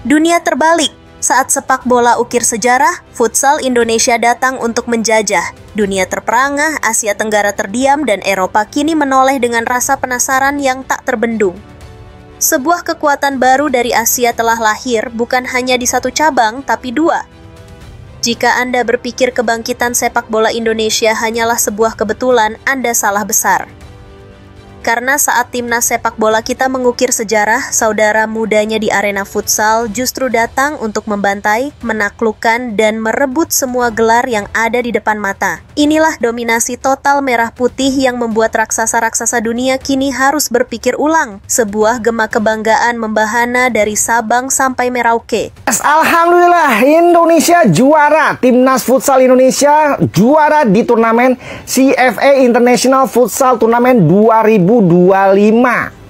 Dunia terbalik. Saat sepak bola ukir sejarah, futsal Indonesia datang untuk menjajah. Dunia terperangah, Asia Tenggara terdiam, dan Eropa kini menoleh dengan rasa penasaran yang tak terbendung. Sebuah kekuatan baru dari Asia telah lahir, bukan hanya di satu cabang, tapi dua. Jika Anda berpikir kebangkitan sepak bola Indonesia hanyalah sebuah kebetulan, Anda salah besar. Karena saat timnas sepak bola kita mengukir sejarah, saudara mudanya di arena futsal justru datang untuk membantai, menaklukkan, dan merebut semua gelar yang ada di depan mata. Inilah dominasi total merah putih yang membuat raksasa-raksasa dunia kini harus berpikir ulang. Sebuah gema kebanggaan membahana dari Sabang sampai Merauke. Alhamdulillah, Indonesia juara. Timnas futsal Indonesia juara di turnamen CFA International Futsal Turnamen 2025.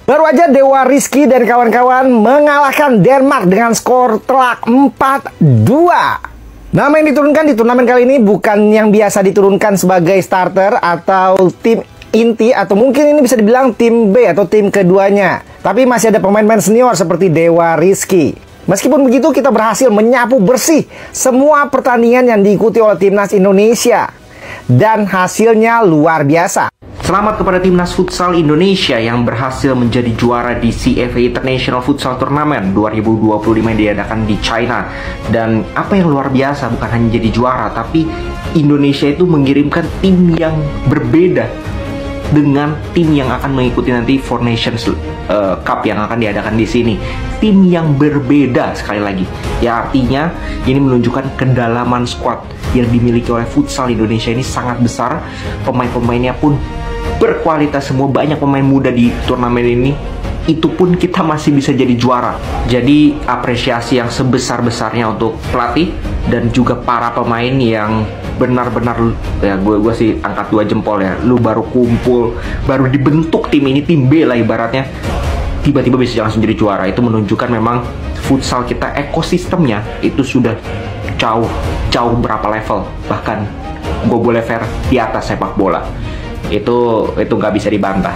Baru aja Dewa Rizky dan kawan-kawan mengalahkan Denmark dengan skor telak 4-2. Nama yang diturunkan di turnamen kali ini bukan yang biasa diturunkan sebagai starter atau tim inti, atau mungkin ini bisa dibilang tim B atau tim keduanya. Tapi masih ada pemain-pemain senior seperti Dewa Rizky. Meskipun begitu, kita berhasil menyapu bersih semua pertandingan yang diikuti oleh timnas Indonesia. Dan hasilnya luar biasa. Selamat kepada Timnas Futsal Indonesia yang berhasil menjadi juara di CFA International Futsal Tournament 2025 yang diadakan di China. Dan apa yang luar biasa, bukan hanya jadi juara, tapi Indonesia itu mengirimkan tim yang berbeda dengan tim yang akan mengikuti nanti Four Nations Cup yang akan diadakan di sini. Tim yang berbeda sekali lagi. Ya, artinya ini menunjukkan kedalaman squad yang dimiliki oleh futsal Indonesia ini sangat besar. Pemain-pemainnya pun berkualitas semua, banyak pemain muda di turnamen ini. Itu pun kita masih bisa jadi juara. Jadi apresiasi yang sebesar-besarnya untuk pelatih dan juga para pemain yang benar-benar, ya gue sih angkat 2 jempol ya. Lu baru kumpul, baru dibentuk tim ini, tim B lah ibaratnya, tiba-tiba bisa langsung jadi juara. Itu menunjukkan memang futsal kita, ekosistemnya itu sudah jauh berapa level, bahkan gue boleh fair di atas sepak bola. Itu nggak bisa dibantah.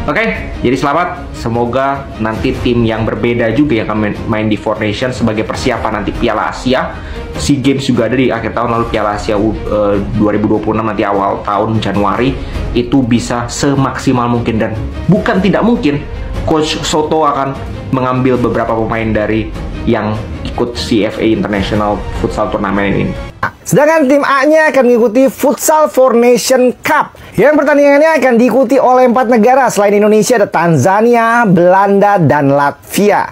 Oke, jadi selamat. Semoga nanti tim yang berbeda juga yang akan main di Four Nations sebagai persiapan nanti Piala Asia. SEA Games juga ada di akhir tahun, lalu Piala Asia 2026 nanti awal tahun Januari. Itu bisa semaksimal mungkin, dan bukan tidak mungkin Coach Soto akan mengambil beberapa pemain dari yang ikut CFA International Futsal Turnamen ini. Sedangkan tim A-nya akan mengikuti Futsal Four Nation Cup yang pertandingannya akan diikuti oleh 4 negara. Selain Indonesia ada Tanzania, Belanda, dan Latvia.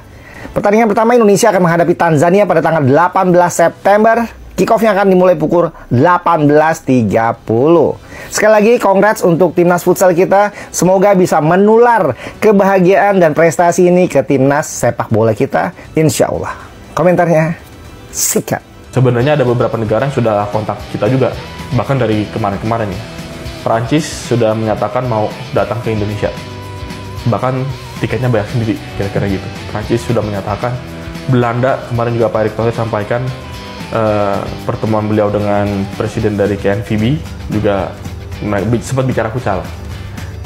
Pertandingan pertama Indonesia akan menghadapi Tanzania pada tanggal 18 September. Kick-off-nya akan dimulai pukul 18.30. Sekali lagi, congrats untuk timnas futsal kita. Semoga bisa menular kebahagiaan dan prestasi ini ke timnas sepak bola kita, insya Allah. Komentarnya, sikat. Sebenarnya ada beberapa negara yang sudah kontak kita juga, bahkan dari kemarin-kemarin ya. Perancis sudah menyatakan mau datang ke Indonesia, bahkan tiketnya bayar sendiri, kira-kira gitu. Perancis sudah menyatakan. Belanda kemarin juga Pak Erick Thohir sampaikan pertemuan beliau dengan presiden dari KNVB juga sempat bicara futsal,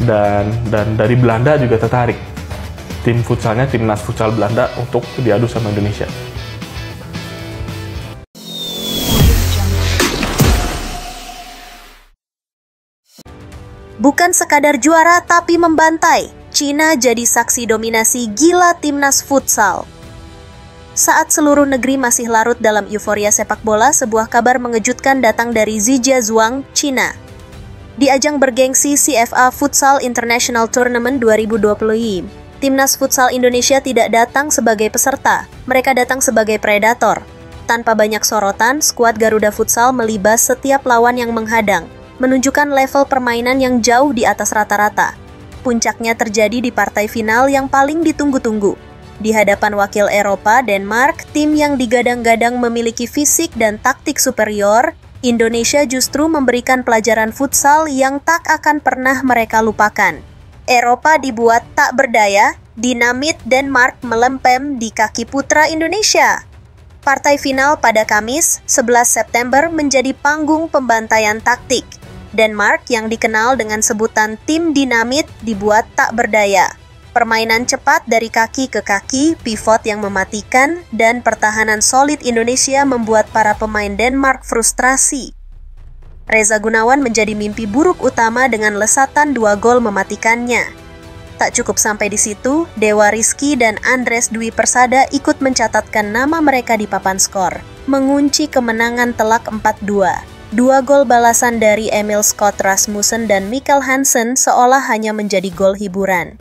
dan dari Belanda juga tertarik tim futsalnya, timnas futsal Belanda untuk diadu sama Indonesia. Bukan sekadar juara tapi membantai. Cina jadi saksi dominasi gila timnas futsal. Saat seluruh negeri masih larut dalam euforia sepak bola, sebuah kabar mengejutkan datang dari Zhejiazhuang, Cina. Di ajang bergengsi CFA Futsal International Tournament 2025, timnas futsal Indonesia tidak datang sebagai peserta, mereka datang sebagai predator. Tanpa banyak sorotan, skuad Garuda Futsal melibas setiap lawan yang menghadang, menunjukkan level permainan yang jauh di atas rata-rata. Puncaknya terjadi di partai final yang paling ditunggu-tunggu. Di hadapan wakil Eropa, Denmark, tim yang digadang-gadang memiliki fisik dan taktik superior, Indonesia justru memberikan pelajaran futsal yang tak akan pernah mereka lupakan. Eropa dibuat tak berdaya, dinamit Denmark melempem di kaki putra Indonesia. Partai final pada Kamis, 11 September menjadi panggung pembantaian taktik. Denmark yang dikenal dengan sebutan tim dinamit dibuat tak berdaya. Permainan cepat dari kaki ke kaki, pivot yang mematikan, dan pertahanan solid Indonesia membuat para pemain Denmark frustrasi. Reza Gunawan menjadi mimpi buruk utama dengan lesatan 2 gol mematikannya. Tak cukup sampai di situ, Dewa Rizky dan Andres Dwi Persada ikut mencatatkan nama mereka di papan skor, mengunci kemenangan telak 4-2. 2 gol balasan dari Emil Scott Rasmussen dan Mikkel Hansen seolah hanya menjadi gol hiburan.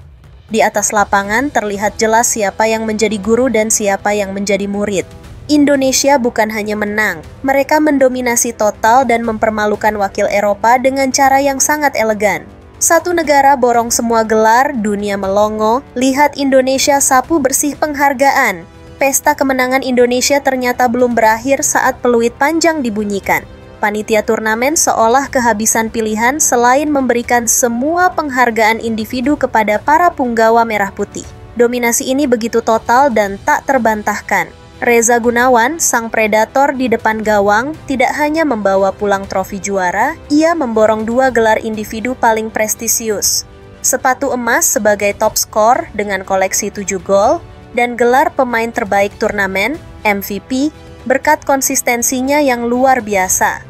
Di atas lapangan terlihat jelas siapa yang menjadi guru dan siapa yang menjadi murid. Indonesia bukan hanya menang, mereka mendominasi total dan mempermalukan wakil Eropa dengan cara yang sangat elegan. Satu negara borong semua gelar, dunia melongo, lihat Indonesia sapu bersih penghargaan. Pesta kemenangan Indonesia ternyata belum berakhir saat peluit panjang dibunyikan. Panitia turnamen seolah kehabisan pilihan selain memberikan semua penghargaan individu kepada para punggawa merah putih. Dominasi ini begitu total dan tak terbantahkan. Reza Gunawan, sang predator di depan gawang, tidak hanya membawa pulang trofi juara, ia memborong 2 gelar individu paling prestisius. Sepatu emas sebagai top skor dengan koleksi 7 gol, dan gelar pemain terbaik turnamen, MVP, berkat konsistensinya yang luar biasa.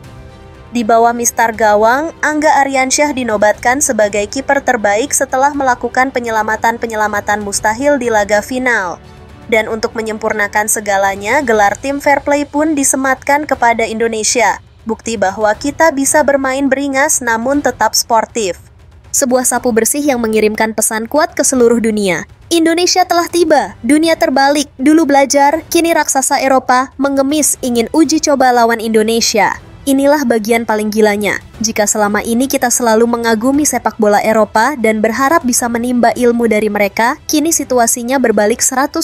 Di bawah mistar gawang, Angga Ariansyah dinobatkan sebagai kiper terbaik setelah melakukan penyelamatan-penyelamatan mustahil di laga final. Dan untuk menyempurnakan segalanya, gelar tim fair play pun disematkan kepada Indonesia. Bukti bahwa kita bisa bermain beringas namun tetap sportif. Sebuah sapu bersih yang mengirimkan pesan kuat ke seluruh dunia. Indonesia telah tiba, dunia terbalik, dulu belajar, kini raksasa Eropa mengemis ingin uji coba lawan Indonesia. Inilah bagian paling gilanya. Jika selama ini kita selalu mengagumi sepak bola Eropa dan berharap bisa menimba ilmu dari mereka, kini situasinya berbalik 180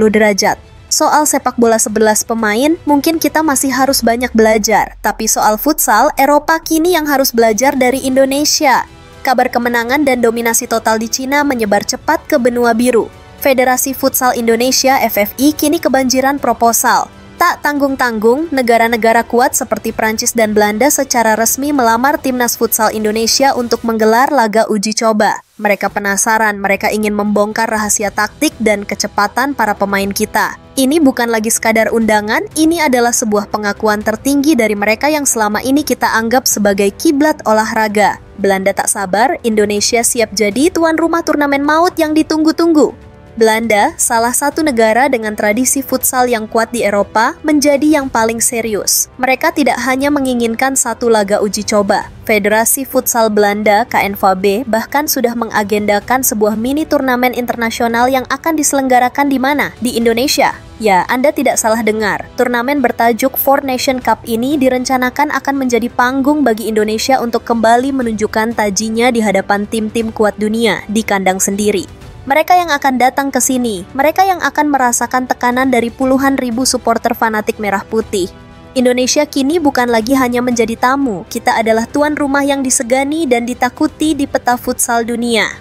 derajat. Soal sepak bola 11 pemain, mungkin kita masih harus banyak belajar. Tapi soal futsal, Eropa kini yang harus belajar dari Indonesia. Kabar kemenangan dan dominasi total di Cina menyebar cepat ke benua biru. Federasi Futsal Indonesia (FFI) kini kebanjiran proposal. Tak tanggung-tanggung, negara-negara kuat seperti Prancis dan Belanda secara resmi melamar timnas futsal Indonesia untuk menggelar laga uji coba. Mereka penasaran, mereka ingin membongkar rahasia taktik dan kecepatan para pemain kita. Ini bukan lagi sekadar undangan, ini adalah sebuah pengakuan tertinggi dari mereka yang selama ini kita anggap sebagai kiblat olahraga. Belanda tak sabar, Indonesia siap jadi tuan rumah turnamen maut yang ditunggu-tunggu. Belanda, salah satu negara dengan tradisi futsal yang kuat di Eropa, menjadi yang paling serius. Mereka tidak hanya menginginkan satu laga uji coba. Federasi Futsal Belanda, KNVB, bahkan sudah mengagendakan sebuah mini turnamen internasional yang akan diselenggarakan di mana? Di Indonesia. Ya, Anda tidak salah dengar. Turnamen bertajuk Four Nation Cup ini direncanakan akan menjadi panggung bagi Indonesia untuk kembali menunjukkan tajinya di hadapan tim-tim kuat dunia di kandang sendiri. Mereka yang akan datang ke sini, mereka yang akan merasakan tekanan dari puluhan ribu supporter fanatik merah putih. Indonesia kini bukan lagi hanya menjadi tamu, kita adalah tuan rumah yang disegani dan ditakuti di peta futsal dunia.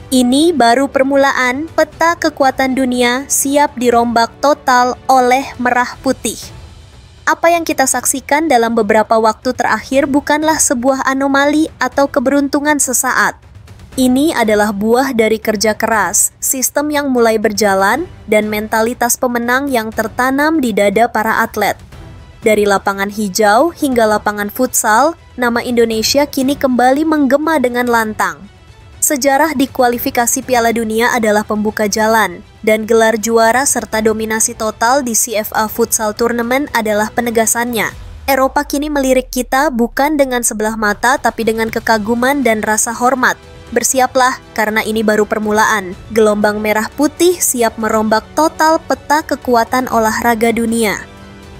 Ini baru permulaan, peta kekuatan dunia siap dirombak total oleh merah putih. Apa yang kita saksikan dalam beberapa waktu terakhir bukanlah sebuah anomali atau keberuntungan sesaat. Ini adalah buah dari kerja keras, sistem yang mulai berjalan, dan mentalitas pemenang yang tertanam di dada para atlet. Dari lapangan hijau hingga lapangan futsal, nama Indonesia kini kembali menggema dengan lantang. Sejarah di kualifikasi Piala Dunia adalah pembuka jalan, dan gelar juara serta dominasi total di CFA Futsal Tournament adalah penegasannya. Eropa kini melirik kita bukan dengan sebelah mata, tapi dengan kekaguman dan rasa hormat. Bersiaplah, karena ini baru permulaan. Gelombang merah putih siap merombak total peta kekuatan olahraga dunia.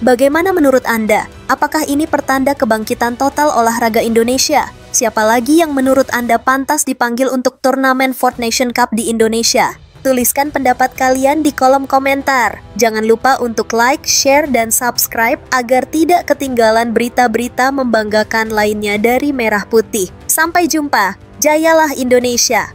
Bagaimana menurut Anda? Apakah ini pertanda kebangkitan total olahraga Indonesia? Siapa lagi yang menurut Anda pantas dipanggil untuk turnamen Four Nation Cup di Indonesia? Tuliskan pendapat kalian di kolom komentar. Jangan lupa untuk like, share, dan subscribe agar tidak ketinggalan berita-berita membanggakan lainnya dari Merah Putih. Sampai jumpa. Jayalah Indonesia!